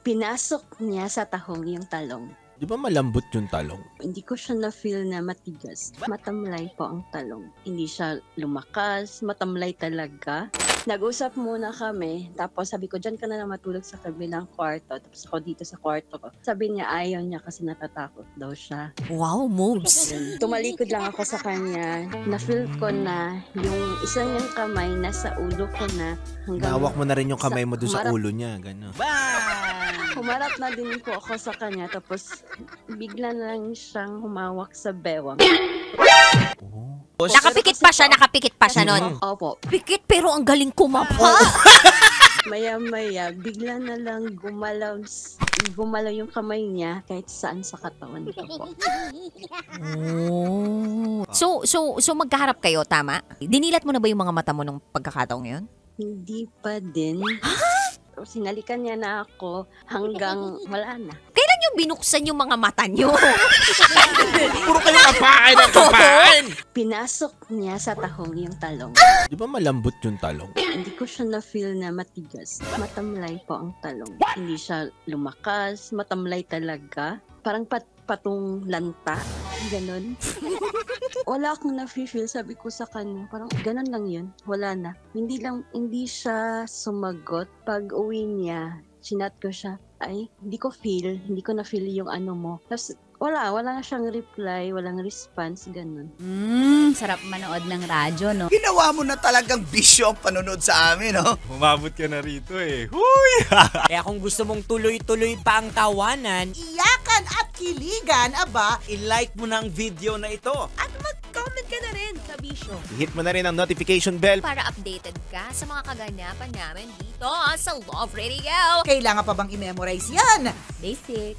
Pinasok niya sa tahong yung talong. Di ba malambot yung talong? Hindi ko siya na-feel na matigas. Matamlay po ang talong. Hindi siya lumakas, matamlay talaga. Nag-usap muna kami, tapos sabi ko, dyan ka na lang matulog sa kabilang kwarto. Tapos ako dito sa kwarto ko. Sabi niya, ayaw niya kasi natatakot daw siya. Wow, moves. Tumalikod lang ako sa kanya. Na-feel ko na yung isa niyang kamay nasa ulo ko na. Nawak mo na rin yung kamay mo doon sa humarap- ulo niya. Gano'n. Humarap na din po ako sa kanya, tapos bigla na lang siyang humawak sa bewang. Nakapikit pa siya nun. Opo. Pikit pero ang galing kumapa. Maya-maya, bigla na lang gumalaw yung kamay niya kahit saan sa katawan ko po. Oh. So magkaharap kayo, tama? Dinilat mo na ba yung mga mata mo nung pagkakataong yun? Hindi pa din. Sinalikan niya na ako hanggang wala na. Kailan yung binuksan yung mga mata nyo? Puro kayo kapain ang kapain! Pinasok niya sa tahong yung talong. Di ba malambot yung talong? Hindi ko siya na-feel na matigas. Matamlay po ang talong. Hindi siya lumakas, matamlay talaga. Parang patong lanta. Ganon. Wala akong na-feel, sabi ko sa kanya. Parang ganon lang yun. Wala na. Hindi siya sumagot. Pag uwi niya, chinat ko siya. Ay, hindi ko na-feel yung ano mo. Tapos, wala na siyang reply, walang response, ganun. Sarap manood ng radyo, no? Ginawa mo na talagang bisyo ang panonood sa amin, no? Umabot ka na rito eh. Huy! Kaya kung gusto mong tuloy-tuloy pa ang tawanan, Iyakan at kiligan, aba, i-like mo na ang video na ito. at mag-comment ka na rin sa bisyo. Hit mo na rin ang notification bell. Para updated ka sa mga kaganapan namin dito sa Love Radio. Kailangan pa bang i-memorize yan? Basic.